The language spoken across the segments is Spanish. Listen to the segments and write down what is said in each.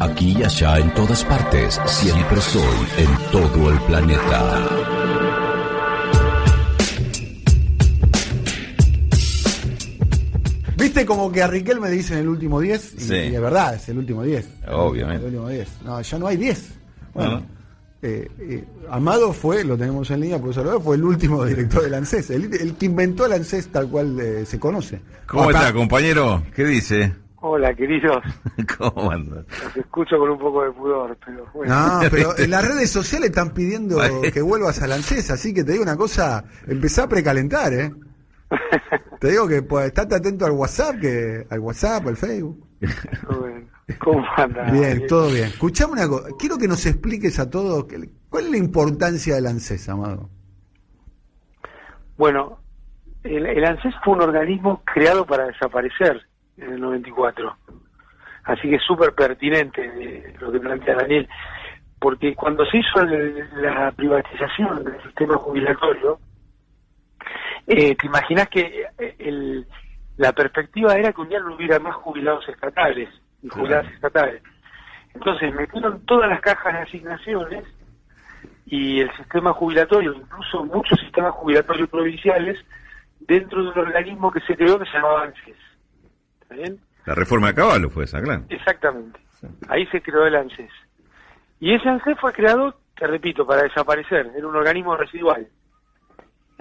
Aquí y allá, en todas partes, siempre estoy en todo el planeta. ¿Viste como que a Riquelme me dicen el último 10? Sí. Y es verdad, es el último 10. Obviamente. El último 10. No, ya no hay 10. Bueno, Amado fue, lo tenemos en línea, por eso lo veo, fue el último director del ANSES, el que inventó el ANSES tal cual se conoce. ¿Cómo está, compañero? ¿Qué dice? Hola, queridos. ¿Cómo andas? Los escucho con un poco de pudor, pero bueno. No, pero en las redes sociales están pidiendo que vuelvas al ANSES, así que te digo una cosa, empezá a precalentar, Te digo que pues, estate atento al WhatsApp, al Facebook. Bueno, ¿cómo andas? Bien, todo bien. Escuchame una cosa, quiero que nos expliques a todos cuál es la importancia del ANSES, Amado. Bueno, el ANSES fue un organismo creado para desaparecer en el 94. Así que es súper pertinente lo que plantea Daniel, porque cuando se hizo la privatización del sistema jubilatorio, te imaginás que la perspectiva era que un día no hubiera más jubilados estatales y jubiladas estatales. Entonces metieron todas las cajas de asignaciones y el sistema jubilatorio, incluso muchos sistemas jubilatorios provinciales, dentro de un organismo que se creó que se llamaba ANSES. ¿Está bien? La reforma de Caballo fue esa, claro. Exactamente. Ahí se creó el ANSES. Y ese ANSES fue creado, te repito, para desaparecer. Era un organismo residual.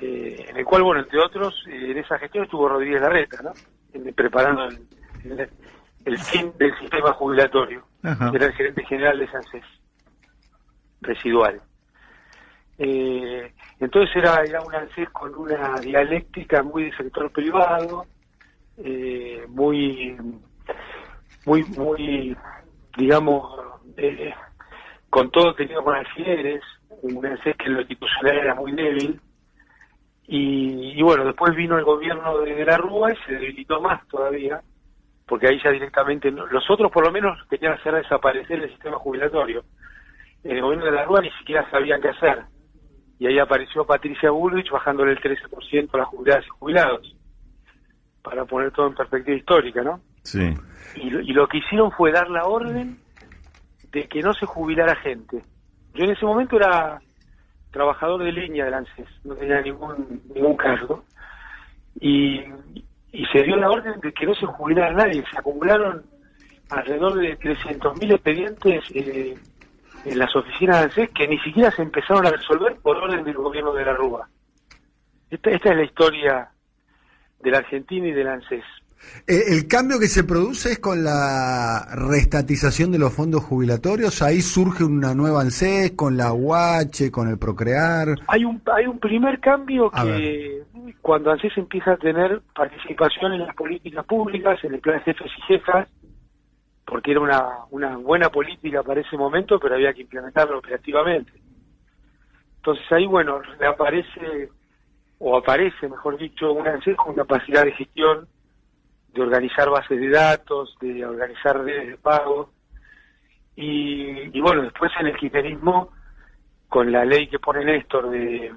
En el cual, bueno, entre otros, en esa gestión estuvo Rodríguez Larreta, ¿no? Preparando el fin del sistema jubilatorio. Ajá. Era el gerente general de ese ANSES residual. Entonces era un ANSES con una dialéctica muy del sector privado, muy, digamos, con todo tenido con alfileres, un ANSES que en lo institucional era muy débil. Y bueno, después vino el gobierno de la Rúa y se debilitó más todavía, porque ahí ya directamente, los otros por lo menos querían hacer desaparecer el sistema jubilatorio. En el gobierno de la Rúa ni siquiera sabían qué hacer. Y ahí apareció Patricia Bullrich bajándole el 13% a las jubiladas y jubilados, para poner todo en perspectiva histórica, ¿no? Sí. Y lo que hicieron fue dar la orden de que no se jubilara gente. Yo en ese momento era trabajador de línea del ANSES, no tenía ningún cargo, y se dio la orden de que no se jubilara nadie. Se acumularon alrededor de 300.000 expedientes en las oficinas de ANSES que ni siquiera se empezaron a resolver por orden del gobierno de la Rúa. Esta es la historia de la Argentina y del ANSES. El cambio que se produce es con la reestatización de los fondos jubilatorios. Ahí surge una nueva ANSES con la UH, con el Procrear. Hay un primer cambio que cuando ANSES empieza a tener participación en las políticas públicas, en el plan de jefes y jefas, porque era una buena política para ese momento, pero había que implementarlo operativamente. Entonces ahí, bueno, aparece, mejor dicho, una ANSES con capacidad de gestión, de organizar bases de datos, de organizar redes de pago, y bueno, después en el kirchnerismo, con la ley que pone Néstor de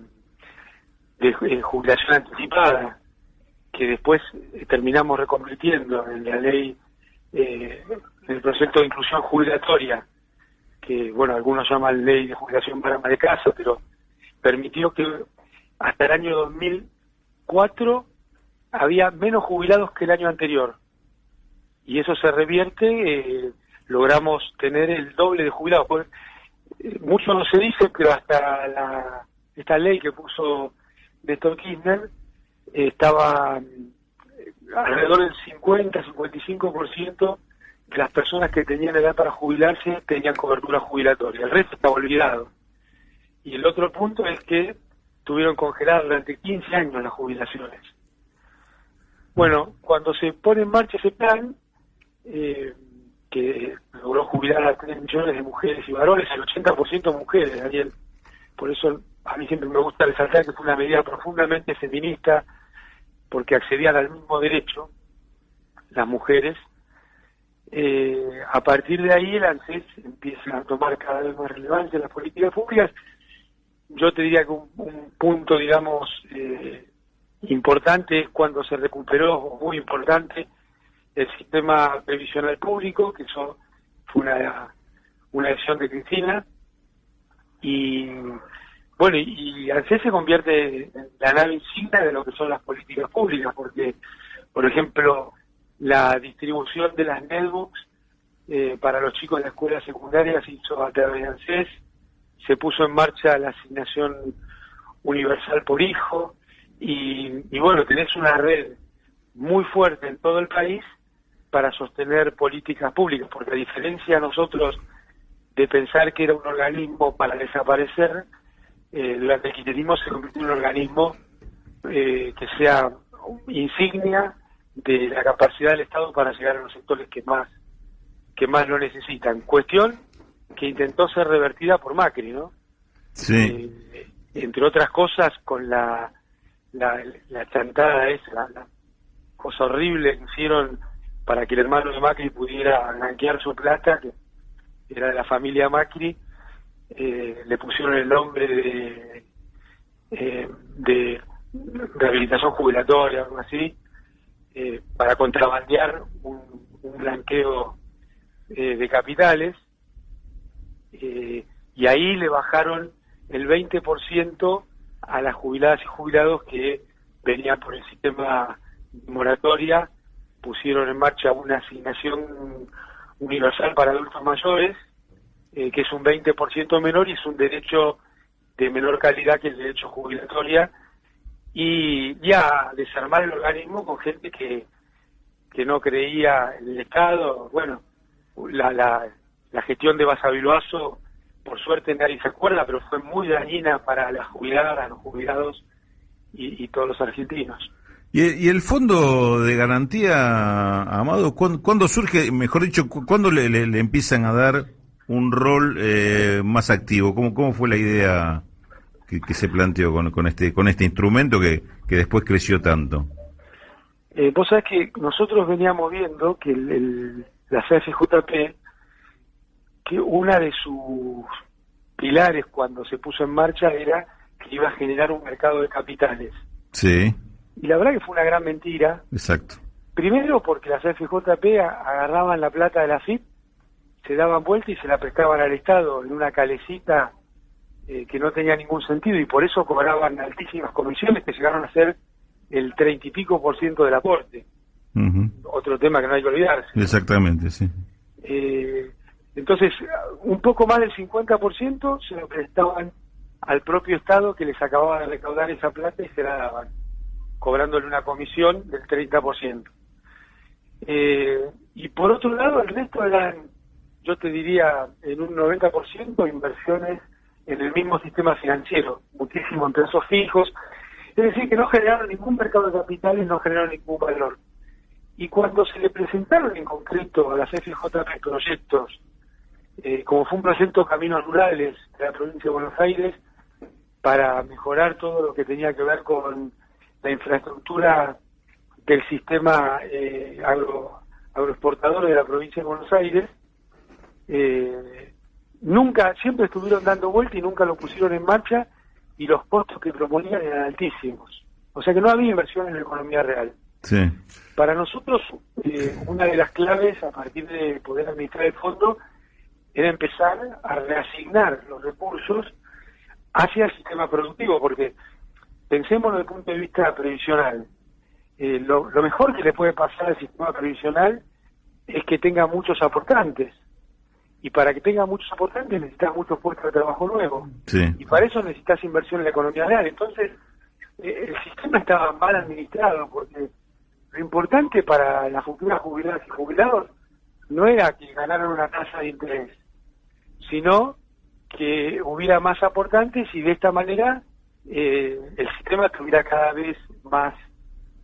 jubilación anticipada, que después terminamos reconvirtiendo en la ley, el proyecto de inclusión jubilatoria, que bueno, algunos llaman ley de jubilación para ama de casa, pero permitió que hasta el año 2004 había menos jubilados que el año anterior, y eso se revierte, logramos tener el doble de jubilados. Pues, mucho no se dice, pero hasta esta ley que puso Néstor Kirchner estaba alrededor del 50-55% de las personas que tenían edad para jubilarse tenían cobertura jubilatoria, el resto estaba olvidado. Y el otro punto es que tuvieron congeladas durante 15 años las jubilaciones. Bueno, cuando se pone en marcha ese plan, que logró jubilar a 3 millones de mujeres y varones, el 80% mujeres, Daniel. Por eso a mí siempre me gusta resaltar que fue una medida profundamente feminista, porque accedían al mismo derecho las mujeres. A partir de ahí el ANSES empieza a tomar cada vez más relevancia en las políticas públicas. Yo te diría que un punto, digamos, importante es cuando se recuperó, muy importante, el sistema previsional público, que eso fue una decisión de Cristina, y bueno, y ANSES se convierte en la nave insignia de lo que son las políticas públicas, porque, por ejemplo, la distribución de las netbooks para los chicos de la escuela secundaria se hizo a través de ANSES, se puso en marcha la asignación universal por hijo, y bueno, tenés una red muy fuerte en todo el país para sostener políticas públicas, porque a diferencia de nosotros de pensar que era un organismo para desaparecer, durante el kirchnerismo se convirtió en un organismo que sea insignia de la capacidad del Estado para llegar a los sectores que más lo necesitan. Cuestión que intentó ser revertida por Macri, ¿no? Sí. Entre otras cosas, con la chantada esa, la cosa horrible que hicieron para que el hermano de Macri pudiera blanquear su plata, que era de la familia Macri, le pusieron el nombre de rehabilitación jubilatoria, algo así, para contrabandear un blanqueo de capitales, y ahí le bajaron el 20% a las jubiladas y jubilados que venían por el sistema de moratoria, pusieron en marcha una asignación universal para adultos mayores, que es un 20% menor y es un derecho de menor calidad que el derecho jubilatoria, y a desarmar el organismo con gente que no creía en el Estado. Bueno, la gestión de Basavilbaso, por suerte nadie se acuerda, pero fue muy dañina para las jubiladas, los jubilados y todos los argentinos. ¿Y el fondo de garantía, Amado, cuándo surge, mejor dicho, cuándo le empiezan a dar un rol más activo? ¿Cómo fue la idea que se planteó con este instrumento que después creció tanto? Vos sabés que nosotros veníamos viendo que la CFJP, que una de sus pilares cuando se puso en marcha era que iba a generar un mercado de capitales. Sí. Y la verdad que fue una gran mentira. Exacto. Primero porque las CFJP agarraban la plata de la FIP, se daban vuelta y se la prestaban al Estado en una calecita que no tenía ningún sentido, y por eso cobraban altísimas comisiones que llegaron a ser el 30 y pico % del aporte. Uh-huh. Otro tema que no hay que olvidarse. Exactamente, sí. Entonces, un poco más del 50% se lo prestaban al propio Estado, que les acababa de recaudar esa plata, y se la daban, cobrándole una comisión del 30%. Y por otro lado, el resto eran, yo te diría, en un 90% inversiones en el mismo sistema financiero, muchísimo en plazos fijos, es decir, que no generaron ningún mercado de capitales, no generaron ningún valor. Y cuando se le presentaron en concreto a las FJP proyectos, como fue un proyecto Caminos Rurales de la provincia de Buenos Aires, para mejorar todo lo que tenía que ver con la infraestructura del sistema agroexportador de la provincia de Buenos Aires, siempre estuvieron dando vuelta y nunca lo pusieron en marcha, y los costos que proponían eran altísimos. O sea que no había inversión en la economía real. Sí. Para nosotros, una de las claves a partir de poder administrar el fondo era empezar a reasignar los recursos hacia el sistema productivo, porque pensemos desde el punto de vista previsional. Lo mejor que le puede pasar al sistema previsional es que tenga muchos aportantes, y para que tenga muchos aportantes necesitas muchos puestos de trabajo nuevos, Sí. y para eso necesitas inversión en la economía real. Entonces, el sistema estaba mal administrado, porque lo importante para las futuras jubiladas y jubilados no era que ganaran una tasa de interés, sino que hubiera más aportantes, y de esta manera el sistema tuviera cada vez más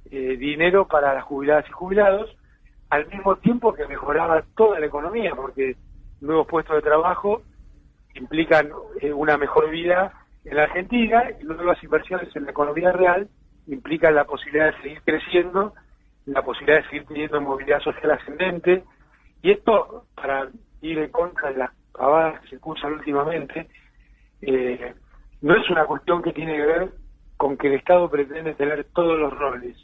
dinero para las jubiladas y jubilados, al mismo tiempo que mejoraba toda la economía, porque nuevos puestos de trabajo implican una mejor vida en la Argentina, y nuevas inversiones en la economía real implican la posibilidad de seguir creciendo, la posibilidad de seguir teniendo movilidad social ascendente. Y esto, para ir en contra de las pavadas que se escuchan últimamente, no es una cuestión que tiene que ver con que el Estado pretende tener todos los roles,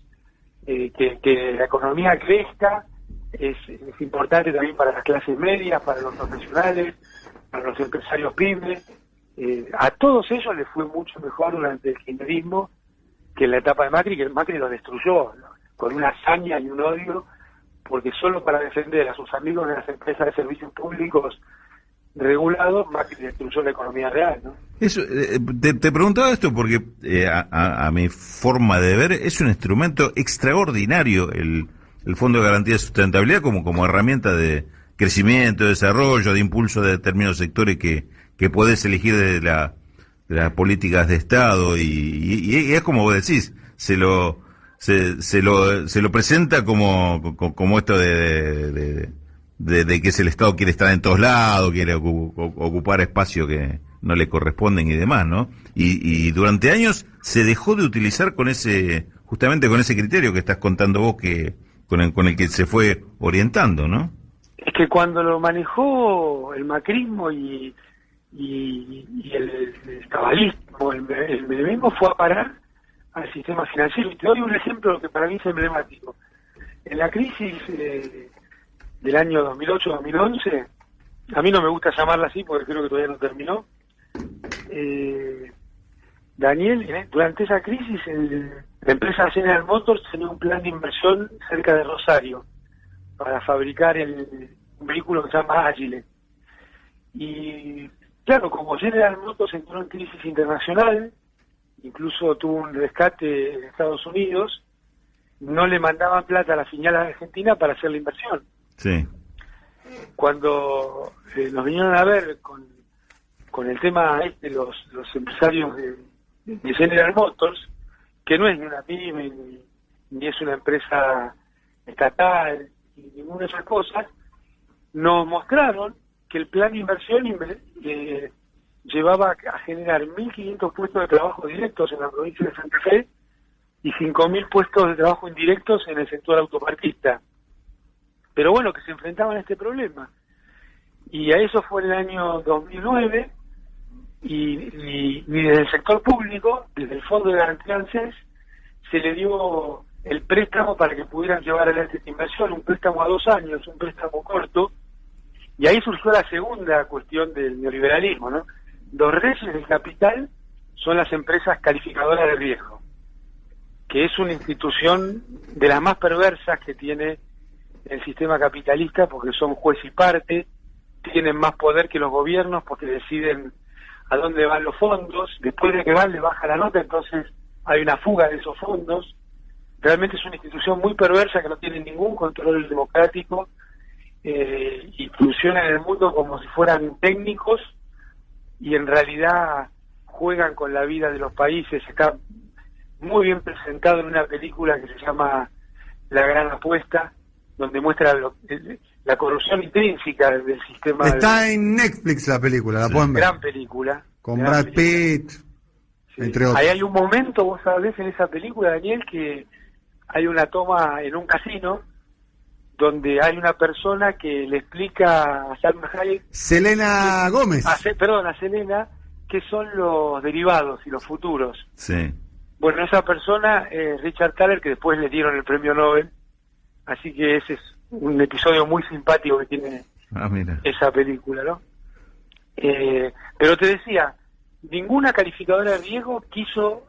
que la economía crezca, es importante también para las clases medias, para los profesionales, para los empresarios pymes. A todos ellos les fue mucho mejor durante el kirchnerismo que en la etapa de Macri, que Macri los destruyó, ¿no? Con una hazaña y un odio, porque solo para defender a sus amigos de las empresas de servicios públicos regulados, Macri destruyó la economía real, ¿no? Eso, te preguntaba esto porque a mi forma de ver es un instrumento extraordinario el Fondo de Garantía de Sustentabilidad como herramienta de crecimiento, de desarrollo, de impulso de determinados sectores que podés elegir de las políticas de Estado y es como vos decís, se lo presenta como esto de que el Estado quiere estar en todos lados, quiere ocupar espacios que no le corresponden y demás, ¿no? Y durante años se dejó de utilizar justamente con ese criterio que estás contando vos, con el que se fue orientando, ¿no? Es que cuando lo manejó el macrismo y el cabalismo, el menemismo, fue a parar al sistema financiero. Y te doy un ejemplo que para mí es emblemático. En la crisis del año 2008-2011, a mí no me gusta llamarla así porque creo que todavía no terminó, Daniel, durante esa crisis la empresa General Motors tenía un plan de inversión cerca de Rosario para fabricar un vehículo que se llama Agile. Y claro, como General Motors entró en crisis internacional, incluso tuvo un rescate en Estados Unidos, no le mandaban plata a la filial argentina para hacer la inversión. Sí. Cuando nos vinieron a ver con el tema los empresarios de General Motors, que no es ni una pyme ni es una empresa estatal ni ninguna de esas cosas, nos mostraron que el plan de inversión llevaba a generar 1.500 puestos de trabajo directos en la provincia de Santa Fe y 5.000 puestos de trabajo indirectos en el sector autopartista. Pero bueno, que se enfrentaban a este problema. Y a eso fue en el año 2009, y desde el sector público, desde el Fondo de Garantía ANSES, se le dio el préstamo para que pudieran llevar adelante esta inversión, un préstamo a 2 años, un préstamo corto, y ahí surgió la segunda cuestión del neoliberalismo, ¿no? Los reyes del capital son las empresas calificadoras de riesgo, que es una institución de las más perversas que tiene el sistema capitalista, porque son juez y parte, tienen más poder que los gobiernos porque deciden a dónde van los fondos, después de que van le baja la nota, entonces hay una fuga de esos fondos. Realmente es una institución muy perversa que no tiene ningún control democrático y funciona en el mundo como si fueran técnicos y en realidad juegan con la vida de los países. Está muy bien presentado en una película que se llama La Gran Apuesta, donde muestra la corrupción intrínseca del sistema. Está en Netflix la película, la pueden ver. Gran película. Con Brad Pitt, sí. Entre otros. Ahí hay un momento, vos sabés, en esa película, Daniel, que hay una toma en un casino donde hay una persona que le explica a Salma Hayek, Selena Gómez. a Selena, qué son los derivados y los futuros. Sí. Bueno, esa persona es Richard Thaler, que después le dieron el premio Nobel, así que ese es un episodio muy simpático que tiene esa película, ¿no? Pero te decía, ninguna calificadora de riesgo quiso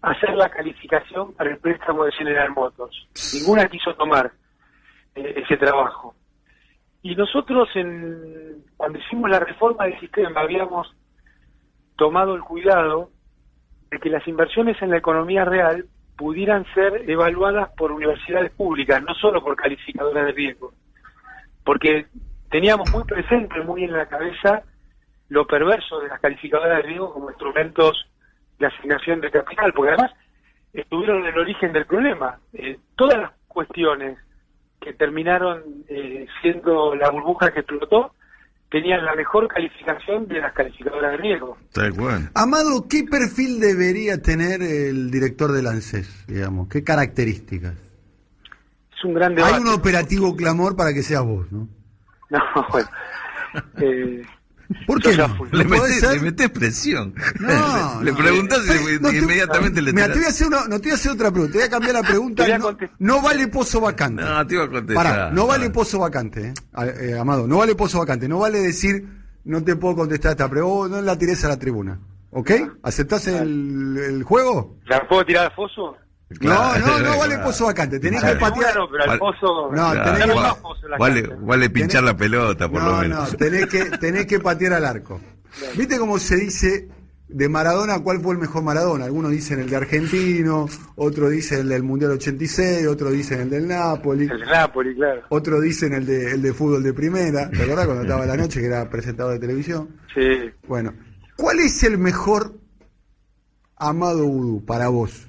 hacer la calificación para el préstamo de General Motors. Ninguna quiso tomar ese trabajo. Y nosotros, cuando hicimos la reforma del sistema, habíamos tomado el cuidado de que las inversiones en la economía real pudieran ser evaluadas por universidades públicas, no solo por calificadoras de riesgo. Porque teníamos muy presente, muy en la cabeza, lo perverso de las calificadoras de riesgo como instrumentos de asignación de capital, porque además estuvieron en el origen del problema. Todas las cuestiones que terminaron siendo la burbuja que explotó tenían la mejor calificación de las calificadoras de riesgo. Tal cual. Amado, ¿qué perfil debería tener el director del ANSES, digamos? ¿Qué características? Es un gran debate. Hay un operativo clamor para que seas vos, ¿no? No, bueno. ¿Por qué Yo ya no? fui. ¿No puede ser? Le metés presión. No, le no. preguntás y inmediatamente le Mira, tirás. no te voy a hacer otra pregunta, te voy a cambiar la pregunta. Te voy a No, contestar. no vale pozo vacante. No, te iba a contestar. Pará, no vale pozo vacante, Amado, no vale pozo vacante, no vale decir, no te puedo contestar esta pregunta, no la tires a la tribuna, ¿ok? ¿Aceptás el juego? ¿La puedo tirar al foso? Claro, No vale claro. pozo vacante, tenés A la que patear. tribuna no, pero al pozo... No, Claro, tenés no que hay va- más pozo en la vale, cancha. vale pinchar la pelota, por lo No, menos. no, tenés que patear al arco. ¿Viste cómo se dice de Maradona cuál fue el mejor Maradona? Algunos dicen el de Argentino, otros dicen el del Mundial 86, otros dicen el del Napoli, El Napoli, claro. otros dicen el de fútbol de primera. ¿Te acordás cuando estaba a la noche que era presentador de televisión? Sí. Bueno, ¿cuál es el mejor Amado Vudú para vos?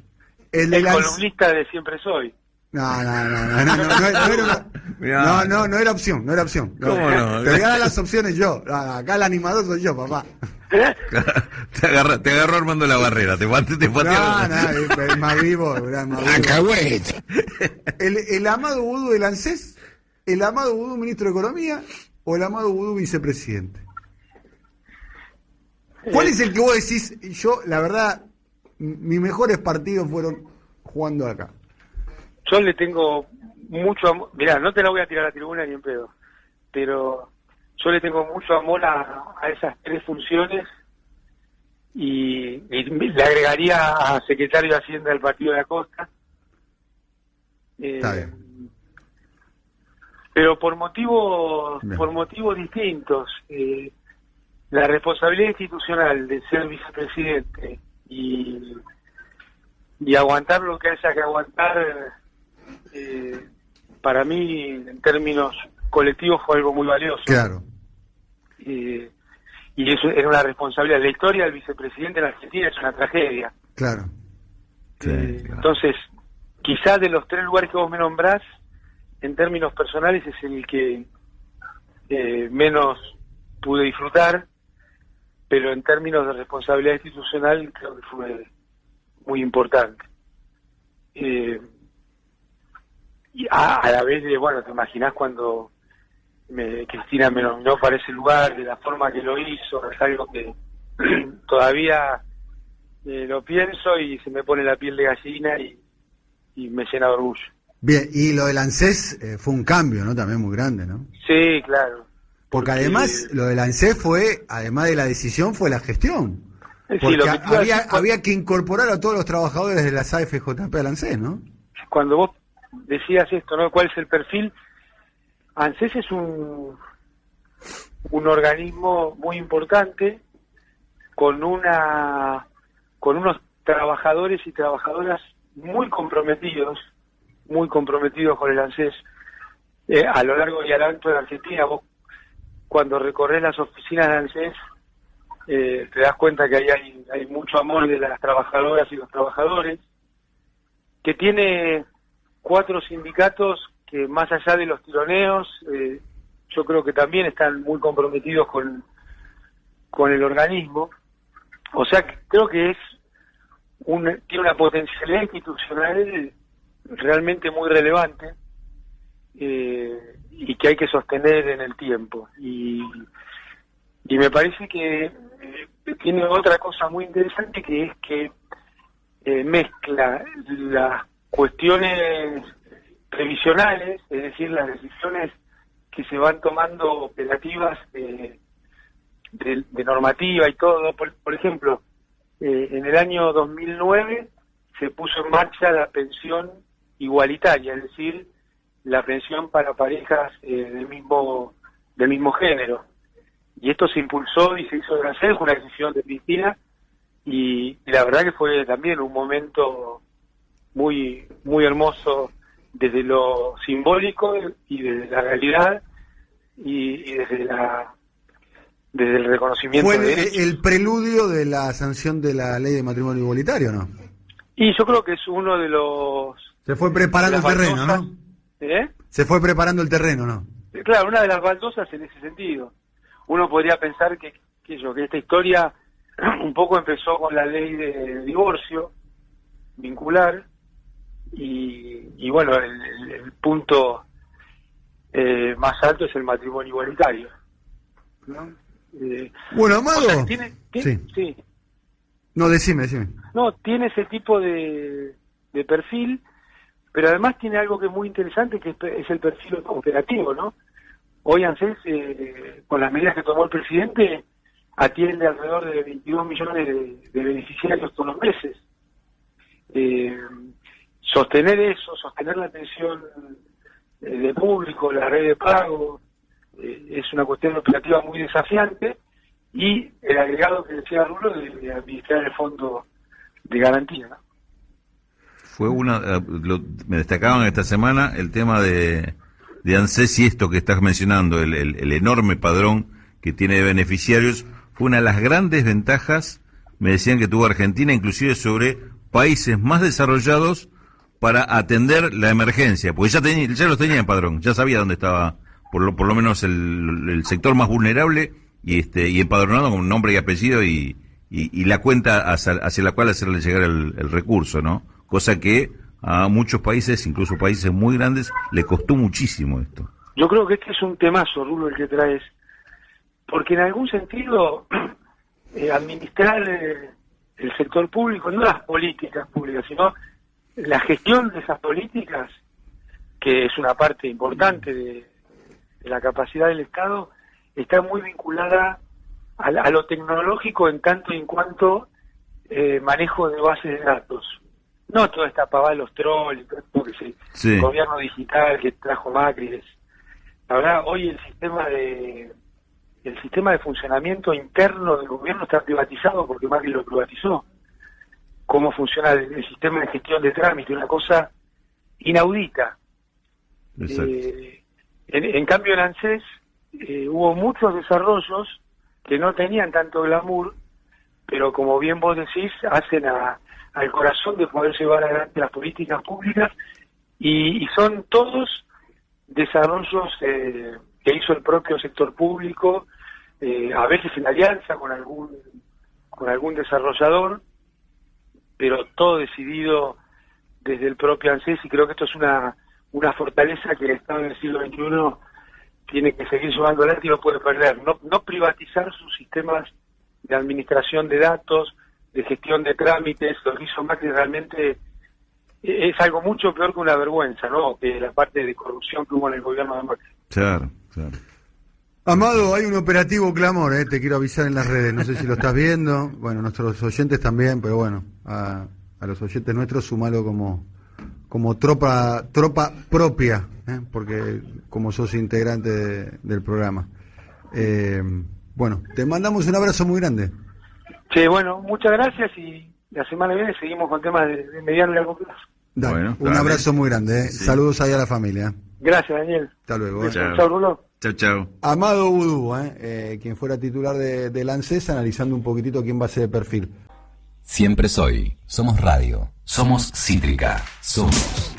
El de El las... columnista de Siempre Soy. No era Mirá. no era opción, no era opción. ¿Cómo no? Te voy a dar las opciones yo. Acá el animador soy yo, papá. Te agarró armando la barrera, te pateó. Es más vivo, es más vivo. El Amado Vudú del ANSES, el Amado Vudú ministro de Economía o el Amado Vudú vicepresidente. ¿Cuál es el que vos decís? Yo, la verdad, mis mejores partidos fueron jugando acá. Yo le tengo mucho amor. Mirá, no te la voy a tirar a la tribuna ni en pedo. Pero yo le tengo mucho amor a esas tres funciones y le agregaría a secretario de Hacienda del Partido de la Costa. Está bien. Pero por motivos Bien. distintos. La responsabilidad institucional de ser vicepresidente y aguantar lo que haya que aguantar, para mí, en términos colectivos, fue algo muy valioso. Claro. Y eso era una responsabilidad. La historia del vicepresidente en Argentina es una tragedia. Claro. Sí, claro. Entonces, quizás de los tres lugares que vos me nombrás, en términos personales es el que menos pude disfrutar, pero en términos de responsabilidad institucional creo que fue muy importante. Y a la vez, bueno, te imaginás cuando Cristina me nominó para ese lugar, de la forma que lo hizo, es algo que todavía lo pienso y se me pone la piel de gallina y me llena de orgullo. Bien, y lo del ANSES fue un cambio, ¿no? También muy grande, ¿no? Sí, claro. Porque además, lo del ANSES fue, además de la decisión, fue la gestión. Sí, Porque lo que te iba a decir, había que incorporar a todos los trabajadores de las AFJP al ANSES, ¿no? cuando vos decías esto, ¿no? ¿Cuál es el perfil? ANSES es un organismo muy importante con unos trabajadores y trabajadoras muy comprometidos con el ANSES a lo largo y a lo ancho de la Argentina. Vos, cuando recorres las oficinas de ANSES, te das cuenta que ahí hay mucho amor de las trabajadoras y los trabajadores, que tiene 4 sindicatos que, más allá de los tironeos, yo creo que también están muy comprometidos con el organismo. O sea, creo que tiene una potencialidad institucional realmente muy relevante, y que hay que sostener en el tiempo. Y me parece que tiene otra cosa muy interesante, que es que mezcla las cuestiones previsionales, es decir, las decisiones que se van tomando operativas de normativa y todo. Por ejemplo, en el año 2009 se puso en marcha la pensión igualitaria, es decir, la pensión para parejas del mismo género. Y esto se impulsó y se hizo en ANSES, una decisión de Cristina, y la verdad que fue también un momento muy muy hermoso desde lo simbólico y desde la realidad y desde el reconocimiento. ¿Fue el preludio de la sanción de la ley de matrimonio igualitario, no? Y yo creo que es uno de los... Se fue preparando el terreno, ¿no? Se fue preparando el terreno, ¿no? Claro, una de las baldosas en ese sentido. Uno podría pensar que esta historia un poco empezó con la ley de divorcio vincular y bueno, el punto más alto es el matrimonio igualitario, ¿no? Bueno, Amado. O sea, sí. No, decime. No, tiene ese tipo de perfil, pero además tiene algo que es muy interesante, que es el perfil operativo, ¿no? Hoy ANSES, con las medidas que tomó el presidente, atiende alrededor de 22 millones de beneficiarios todos los meses. Sostener la atención de público, la red de pago, es una cuestión operativa muy desafiante, y el agregado que decía Rulo de administrar el fondo de garantía, ¿no? Fue me destacaban esta semana el tema de ANSES, y esto que estás mencionando, el enorme padrón que tiene de beneficiarios, fue una de las grandes ventajas, me decían, que tuvo Argentina, inclusive sobre países más desarrollados, para atender la emergencia, porque ya los tenía en padrón, ya sabía dónde estaba, por lo menos el sector más vulnerable, y empadronado con nombre y apellido, y la cuenta hacia la cual hacerle llegar el recurso, ¿no? Cosa que a muchos países, incluso países muy grandes, le costó muchísimo esto. Yo creo que este es un temazo, Rulo, el que traes, porque en algún sentido administrar el sector público, no las políticas públicas, sino la gestión de esas políticas, que es una parte importante de la capacidad del Estado, está muy vinculada a lo tecnológico, en tanto y en cuanto manejo de bases de datos. No toda esta pavada de los trolls, porque el gobierno digital que trajo Macri. La verdad, hoy el sistema de funcionamiento interno del gobierno está privatizado porque Macri lo privatizó. Cómo funciona el sistema de gestión de trámite, una cosa inaudita. En cambio en ANSES hubo muchos desarrollos que no tenían tanto glamour, pero como bien vos decís, hacen al corazón de poder llevar adelante las políticas públicas, y son todos desarrollos que hizo el propio sector público, a veces en alianza con algún desarrollador, pero todo decidido desde el propio ANSES, y creo que esto es una fortaleza que el Estado en el siglo XXI tiene que seguir llevando adelante y no puede perder. No privatizar sus sistemas de administración de datos, de gestión de trámites. Lo que hizo Macri realmente es algo mucho peor que una vergüenza, ¿no? Que la parte de corrupción que hubo en el gobierno de Macri. Claro. Amado, hay un operativo clamor, te quiero avisar en las redes, no sé si lo estás viendo, bueno, nuestros oyentes también, pero bueno, a los oyentes nuestros sumalo como tropa propia, porque como sos integrante del programa. Bueno, te mandamos un abrazo muy grande. Sí, bueno, muchas gracias, y la semana que viene seguimos con temas de mediano y largo plazo. Dale, bueno, un abrazo muy grande. Sí. Saludos ahí a la familia. Gracias, Daniel. Hasta luego. Chao, Rulo. Chao. Amado Vudú, quien fuera titular de ANSES, analizando un poquitito quién va a ser el perfil. Siempre somos radio. Somos Cítrica. Somos